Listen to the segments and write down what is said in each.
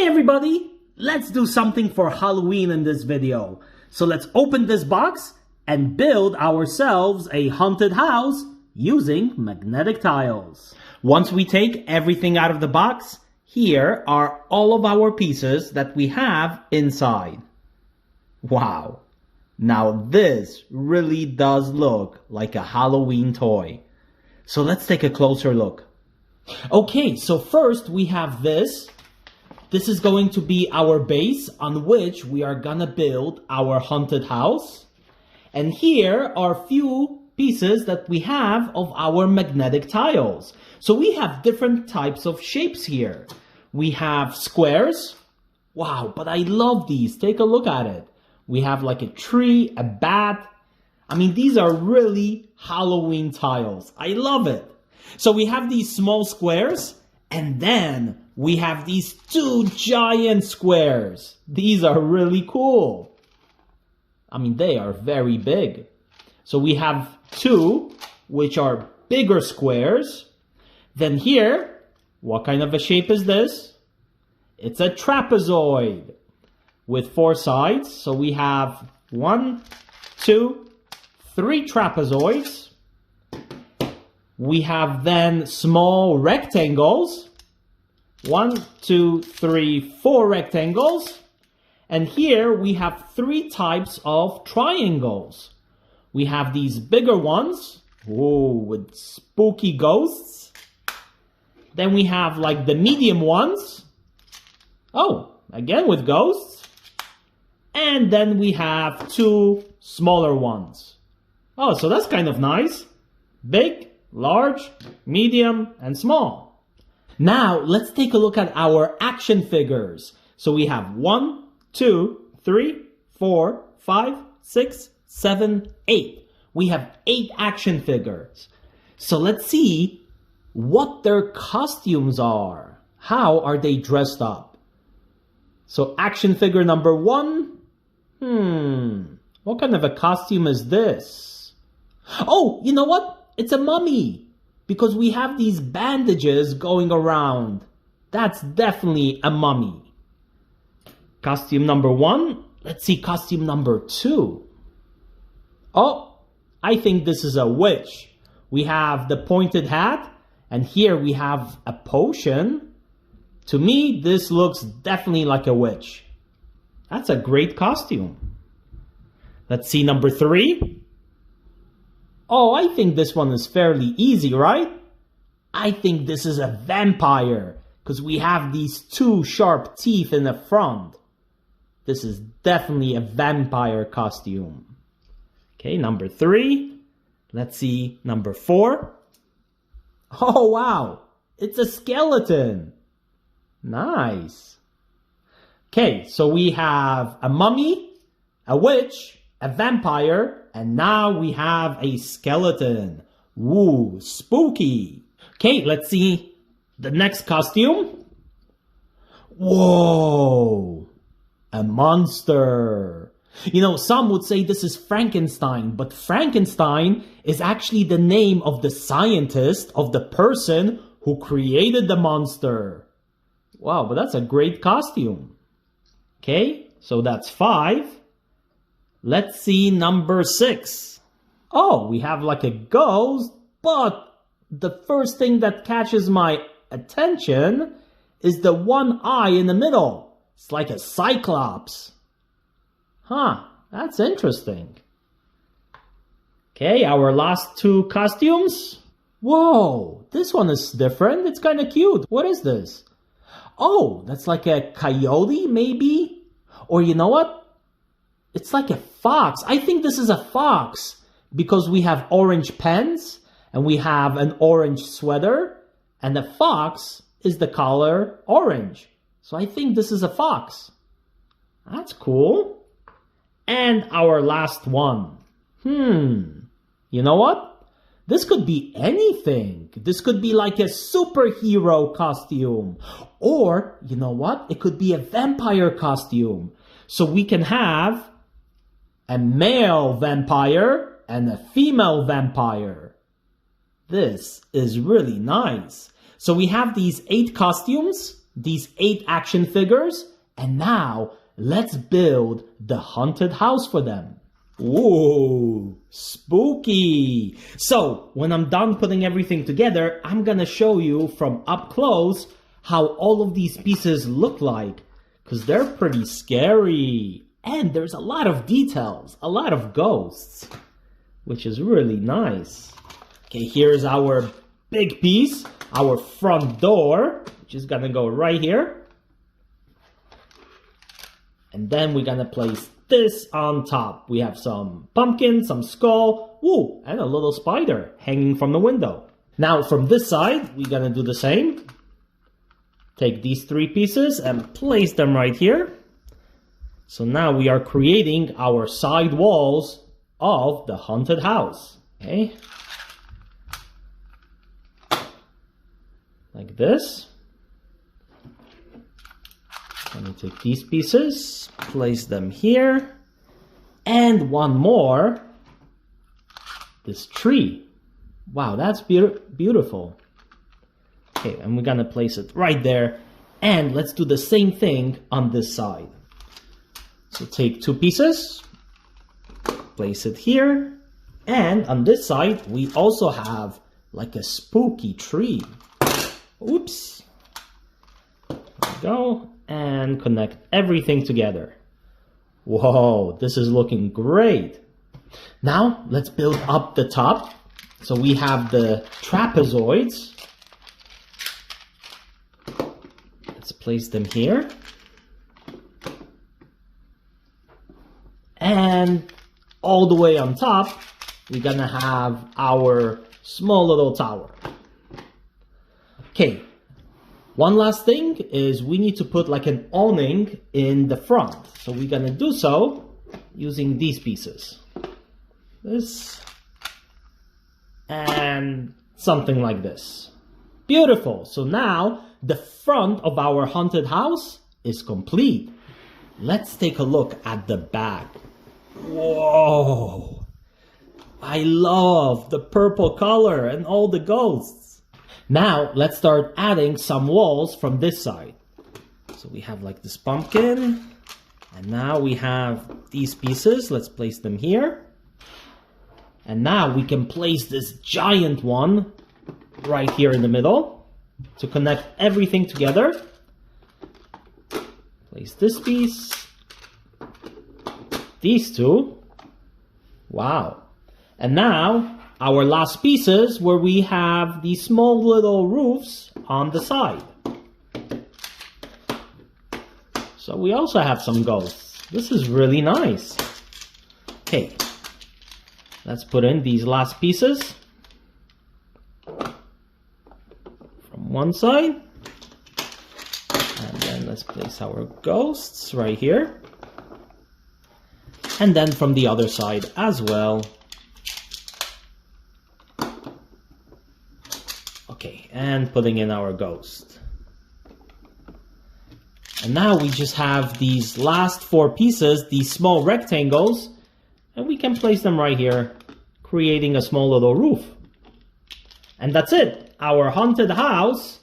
everybody, let's do something for Halloween in this video. So let's open this box and build ourselves a haunted house using magnetic tiles. Once we take everything out of the box, here are all of our pieces that we have inside. Wow, now this really does look like a Halloween toy. So let's take a closer look. Okay, so first we have this. This is going to be our base on which we are gonna build our haunted house. And here are a few pieces that we have of our magnetic tiles. So we have different types of shapes here. We have squares. Wow, but I love these. Take a look at it. We have like a tree, a bat. I mean, these are really Halloween tiles. I love it. So we have these small squares, and then we have these two giant squares. These are really cool. I mean, they are very big. So we have two, which are bigger squares. Then here, what kind of a shape is this? It's a trapezoid with 4 sides. So we have 1, 2, 3 trapezoids. We have then small rectangles. 1, 2, 3, 4 rectangles. And here we have 3 types of triangles. We have these bigger ones, with spooky ghosts. Then we have like the medium ones. Again with ghosts. And then we have 2 smaller ones. So that's kind of nice. Big, large, medium, and small. Now, let's take a look at our action figures. So we have 1, 2, 3, 4, 5, 6, 7, 8. We have 8 action figures. So let's see what their costumes are. How are they dressed up? So action figure number 1. What kind of a costume is this? Oh, you know what? It's a mummy. Because we have these bandages going around. That's definitely a mummy. Costume number 1. Let's see costume number 2. I think this is a witch. We have the pointed hat. And here we have a potion. To me, this looks definitely like a witch. That's a great costume. Let's see number 3. I think this one is fairly easy, right? I think this is a vampire because we have these 2 sharp teeth in the front. This is definitely a vampire costume. Okay, number 3. Let's see number 4. Oh, wow. It's a skeleton. Nice. Okay, so we have a mummy, a witch, a vampire, and now we have a skeleton. Woo, spooky. Okay, let's see the next costume. Whoa, a monster. You know, some would say this is Frankenstein, but Frankenstein is actually the name of the scientist, of the person who created the monster. Wow, but that's a great costume. Okay, so that's 5. Let's see number 6. We have like a ghost, but the first thing that catches my attention is the one eye in the middle. It's like a cyclops. That's interesting. Okay, our last 2 costumes. Whoa, this one is different. It's kind of cute. What is this? That's like a coyote, maybe? Or you know what? It's like a fox. I think this is a fox because we have orange pants and we have an orange sweater and the fox is the color orange. So I think this is a fox. That's cool. And our last one. You know what? This could be anything. This could be like a superhero costume. Or, you know what? It could be a vampire costume. So we can have a male vampire and a female vampire. This is really nice. So we have these 8 costumes these 8 action figures, and now let's build the haunted house for them. Whoa, spooky! So, when I'm done putting everything together, I'm gonna show you from up close how all of these pieces look like, because they're pretty scary. And there's a lot of details, a lot of ghosts, which is really nice. Okay, here's our big piece, our front door, which is gonna go right here. And then we're gonna place this on top. We have some pumpkin, some skull, ooh, and a little spider hanging from the window. Now from this side, we're gonna do the same. Take these 3 pieces and place them right here. So now we are creating our side walls of the haunted house. Okay. Like this. Let me take these pieces, place them here, and one more, this tree. Wow, that's beautiful. Okay, and we're gonna place it right there, and let's do the same thing on this side. So take 2 pieces, place it here, and on this side, we also have like a spooky tree. Oops. There we go. And connect everything together. Whoa, this is looking great. Now, let's build up the top. So we have the trapezoids. Let's place them here. And all the way on top, we're gonna have our small little tower. Okay. One last thing is we need to put like an awning in the front. So we're gonna do so using these pieces. This and something like this. Beautiful. So now the front of our haunted house is complete. Let's take a look at the back. Whoa! I love the purple color and all the ghosts. Now, let's start adding some walls from this side. So we have like this pumpkin, and now we have these pieces. Let's place them here. And now we can place this giant one right here in the middle to connect everything together. Place this piece, these 2. Wow. And now, our last pieces where we have these small little roofs on the side. So we also have some ghosts. This is really nice. Okay, let's put in these last pieces from one side. And then let's place our ghosts right here. And then from the other side as well. Okay, and putting in our ghost. And now we just have these last 4 pieces, these small rectangles, and we can place them right here, creating a small little roof. And that's it. Our haunted house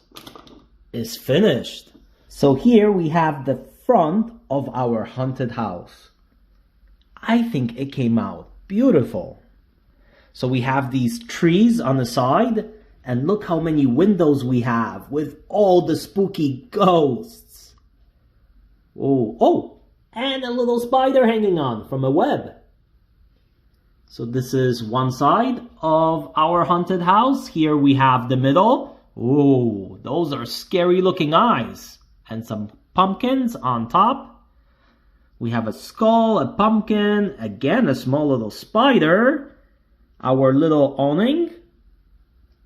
is finished. So here we have the front of our haunted house. I think it came out beautiful. So we have these trees on the side, and look how many windows we have with all the spooky ghosts. Oh, and a little spider hanging on from a web. So this is one side of our haunted house. Here we have the middle. Oh, those are scary looking eyes. And some pumpkins on top. We have a skull, a pumpkin, again a small little spider, our little awning.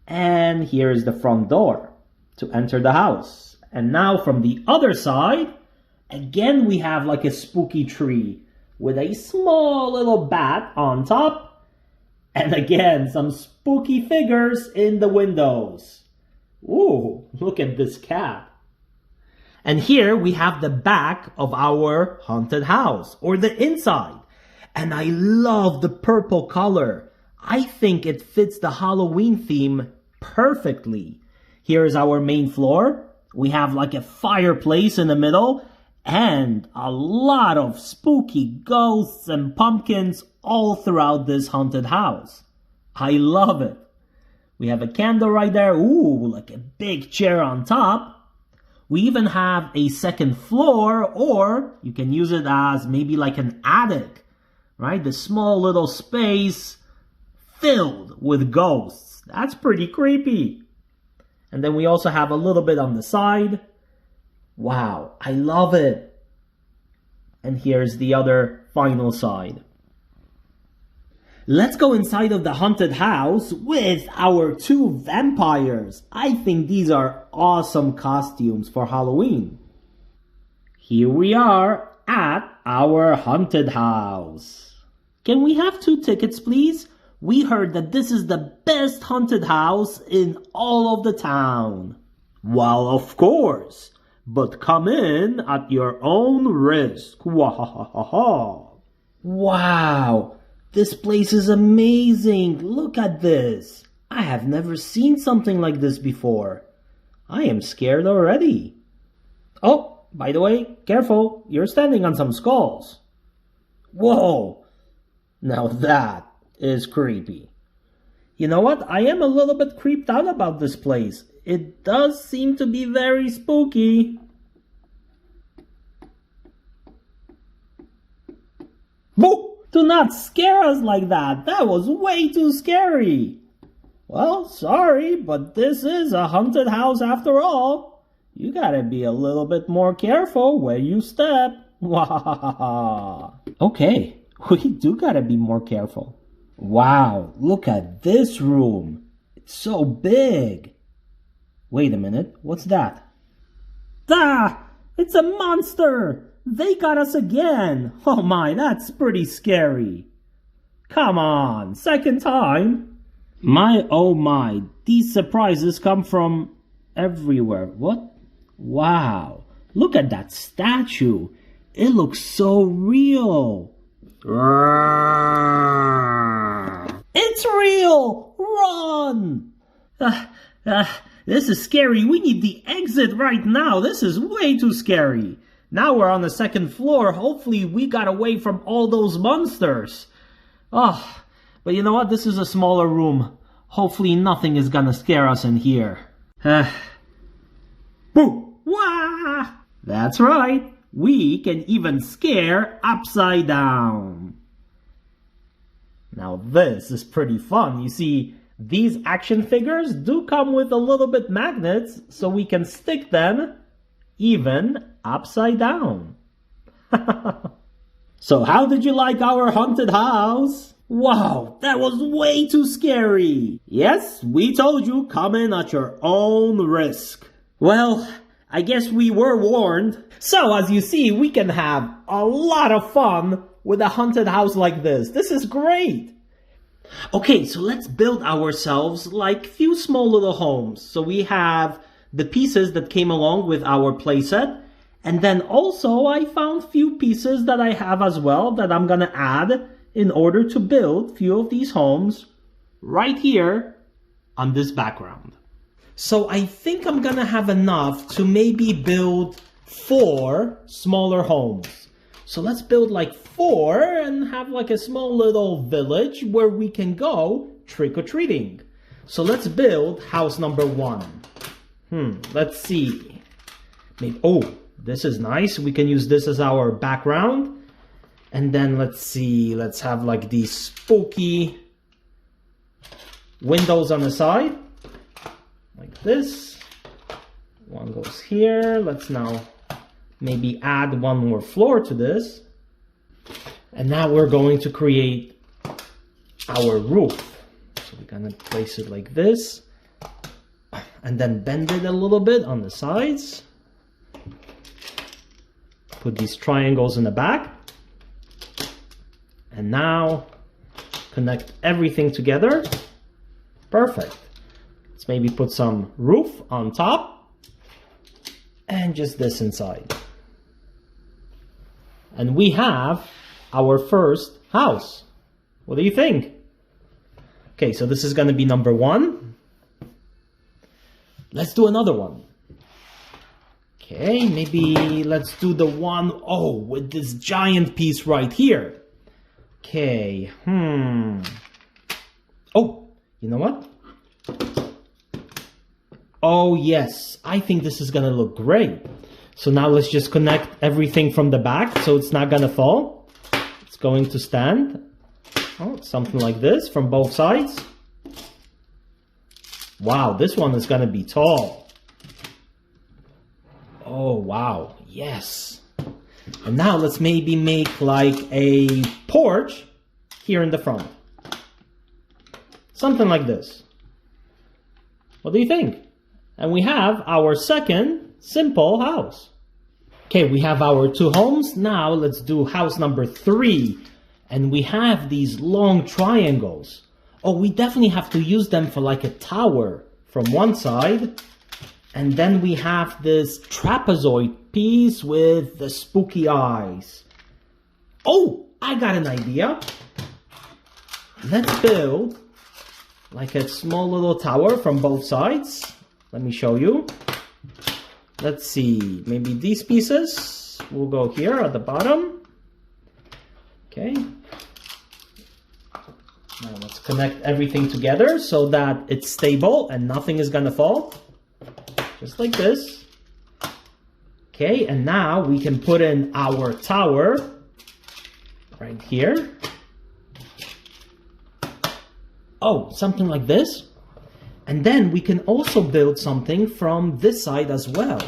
And here is the front door to enter the house. And now from the other side, again we have like a spooky tree with a small little bat on top. And again, some spooky figures in the windows. Ooh, look at this cat. And here we have the back of our haunted house, or the inside. And I love the purple color. I think it fits the Halloween theme perfectly. Here is our main floor. We have like a fireplace in the middle and a lot of spooky ghosts and pumpkins all throughout this haunted house. I love it. We have a candle right there. Ooh, like a big chair on top. We even have a second floor, or you can use it as maybe like an attic, right? The small little space filled with ghosts. That's pretty creepy. And then we also have a little bit on the side. Wow, I love it. And here's the other final side. Let's go inside of the haunted house with our two vampires. I think these are awesome costumes for Halloween. Here we are at our haunted house. Can we have 2 tickets, please? We heard that this is the best haunted house in all of the town. Well, of course, but come in at your own risk. Wow, this place is amazing. Look at this. I have never seen something like this before. I am scared already. Oh, by the way, careful, you're standing on some skulls. Whoa, now that is creepy. You know what? I am a little bit creeped out about this place. It does seem to be very spooky. Boo! Do not scare us like that. That was way too scary. Well, sorry, but this is a haunted house after all. You gotta be a little bit more careful where you step. Okay, we do gotta be more careful. Wow, look at this room. It's so big. Wait a minute, what's that? Ah, it's a monster. They got us again. Oh my, that's pretty scary. Come on, second time. My, oh my, these surprises come from everywhere. What? Wow, look at that statue. It looks so real. It's real! Run! This is scary. We need the exit right now. This is way too scary. Now we're on the second floor. Hopefully we got away from all those monsters. Oh, but you know what? This is a smaller room. Hopefully nothing is gonna scare us in here. Boo! Wah! That's right. We can even scare upside down. Now this is pretty fun. You see, these action figures do come with a little bit magnets, so we can stick them even upside down. So how did you like our haunted house? Wow, that was way too scary. Yes, we told you, come in at your own risk. Well, I guess we were warned. So as you see, we can have a lot of fun with a haunted house like this. This is great. Okay, so let's build ourselves like few small little homes. So we have the pieces that came along with our playset. And then also I found few pieces that I have as well that I'm gonna add in order to build few of these homes right here on this background. So I think I'm gonna have enough to maybe build 4 smaller homes. So let's build like 4 and have like a small little village where we can go trick-or-treating. So let's build house number 1. Let's see. Maybe, oh, this is nice. We can use this as our background. And then let's see, let's have like these spooky windows on the side. Like this. One goes here. Let's now maybe add one more floor to this. And now we're going to create our roof. So we're gonna place it like this. And then bend it a little bit on the sides. Put these triangles in the back. And now connect everything together. Perfect. Let's maybe put some roof on top. And just this inside. And we have our first house. What do you think? Okay, so this is going to be number 1. Let's do another one. Okay, maybe let's do the one, oh, with this giant piece right here. Okay, Oh, you know what? Oh yes, I think this is gonna look great. So now let's just connect everything from the back so it's not gonna fall. It's going to stand. Oh, something like this from both sides. Wow, this one is gonna be tall. Oh wow, yes. And now let's maybe make like a porch here in the front. Something like this. What do you think? And we have our second simple house. Okay, we have our two homes. Now let's do house number 3. And we have these long triangles. Oh, we definitely have to use them for like a tower from one side. And then we have this trapezoid piece with the spooky eyes. Oh, I got an idea. Let's build like a small little tower from both sides. Let me show you. Let's see, maybe these pieces will go here at the bottom. Okay. Now let's connect everything together so that it's stable and nothing is gonna fall. Just like this. Okay, and now we can put in our tower right here. Oh, something like this. And then we can also build something from this side as well.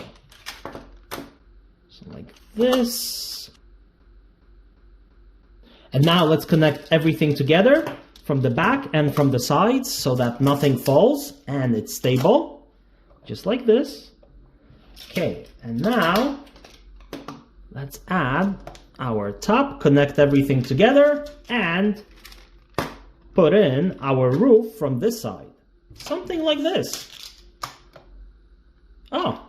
So like this. And now let's connect everything together from the back and from the sides so that nothing falls and it's stable. Just like this. Okay, and now let's add our top, connect everything together, and put in our roof from this side. Something like this. Oh,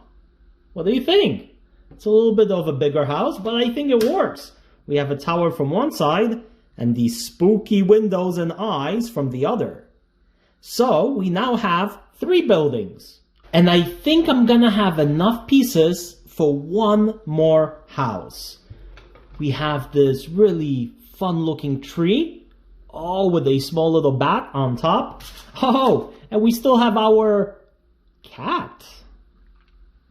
what do you think? It's a little bit of a bigger house, but I think it works. We have a tower from one side and these spooky windows and eyes from the other. So we now have 3 buildings. And I think I'm gonna have enough pieces for one more house. We have this really fun looking tree, all with a small little bat on top. Oh, and we still have our cat.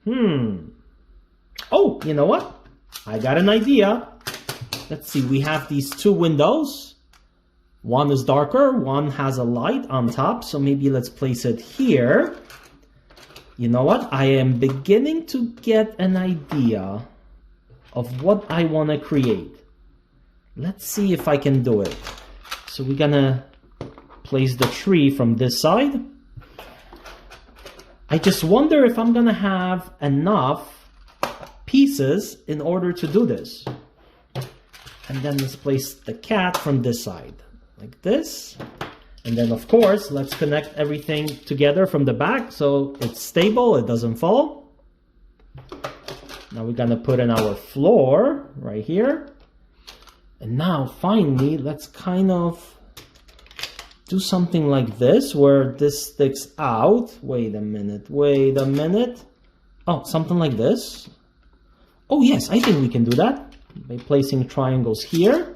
Oh, you know what? I got an idea. Let's see, we have these 2 windows. One is darker, one has a light on top. So maybe let's place it here. You know what? I am beginning to get an idea of what I want to create. Let's see if I can do it. So we're gonna place the tree from this side. I just wonder if I'm gonna have enough pieces in order to do this. And then let's place the cat from this side, like this. And then of course, let's connect everything together from the back so it's stable, it doesn't fall. Now we're gonna put in our floor right here. And now finally, let's kind of do something like this where this sticks out. Wait a minute. Oh, something like this. Oh yes, I think we can do that by placing triangles here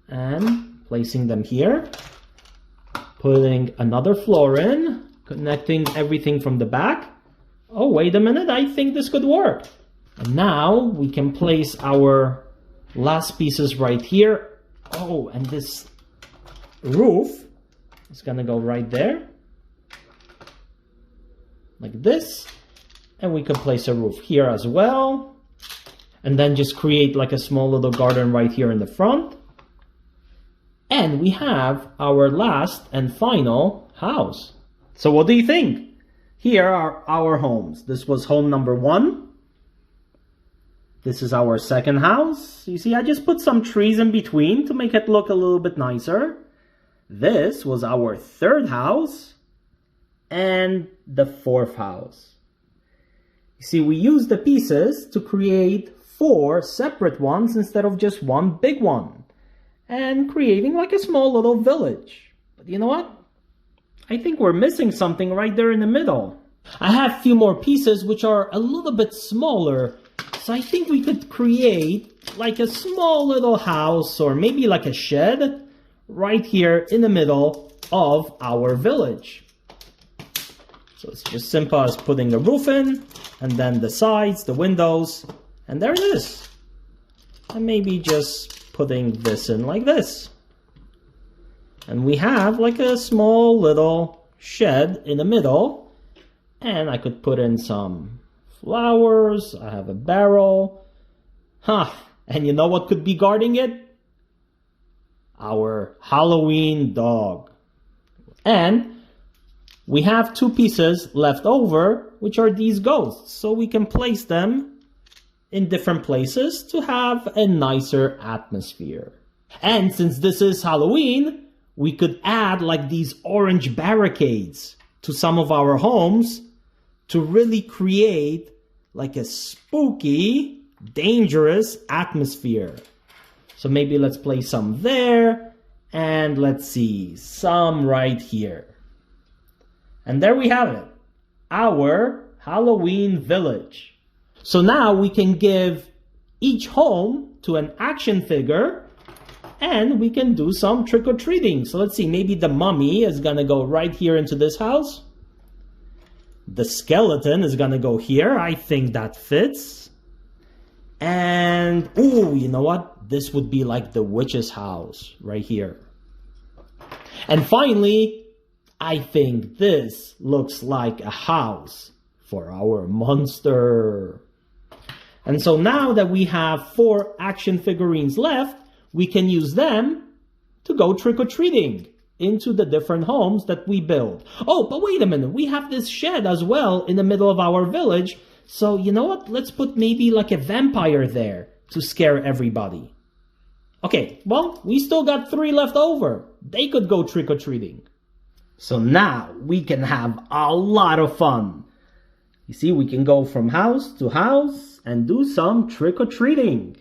and placing them here. Putting another floor in, connecting everything from the back. Oh, wait a minute, I think this could work. And now we can place our last pieces right here. Oh, and this roof is gonna go right there. Like this. And we can place a roof here as well. And then just create like a small little garden right here in the front. And we have our last and final house. So what do you think? Here are our homes. This was home number 1. This is our second house. You see, I just put some trees in between to make it look a little bit nicer. This was our third house. And the fourth house. You see, we used the pieces to create 4 separate ones instead of just one big one. And creating like a small little village. But you know what? I think we're missing something right there in the middle. I have a few more pieces which are a little bit smaller. So I think we could create like a small little house or maybe like a shed right here in the middle of our village. So it's just simple as putting the roof in and then the sides, the windows, and there it is. And maybe just putting this in like this. And we have like a small little shed in the middle. And I could put in some flowers. I have a barrel. And you know what could be guarding it? Our Halloween dog. And we have 2 pieces left over, which are these ghosts. So we can place them in different places to have a nicer atmosphere. And since this is Halloween, we could add like these orange barricades to some of our homes to really create like a spooky, dangerous atmosphere. So maybe let's place some there, and let's see, some right here. And there we have it, our Halloween village. So now we can give each home to an action figure, and we can do some trick-or-treating. So let's see, maybe the mummy is gonna go right here into this house. The skeleton is gonna go here. I think that fits. And, ooh, you know what? This would be like the witch's house right here. And finally, I think this looks like a house for our monster. And so now that we have 4 action figurines left, we can use them to go trick-or-treating into the different homes that we build. Oh, but wait a minute. We have this shed as well in the middle of our village. So you know what? Let's put maybe like a vampire there to scare everybody. Okay, well, we still got 3 left over. They could go trick-or-treating. So now we can have a lot of fun. You see, we can go from house to house and do some trick-or-treating.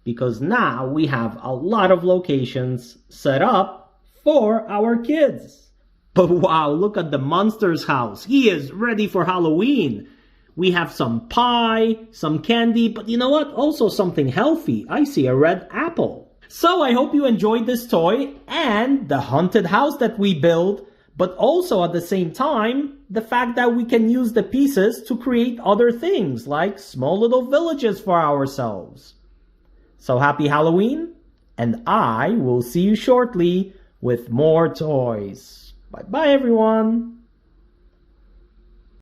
Because now we have a lot of locations set up for our kids. But wow, look at the monster's house. He is ready for Halloween. We have some pie, some candy, but you know what? Also something healthy. I see a red apple. So I hope you enjoyed this toy and the haunted house that we build, but also at the same time, the fact that we can use the pieces to create other things like small little villages for ourselves. So happy Halloween, and I will see you shortly with more toys. Bye-bye, everyone.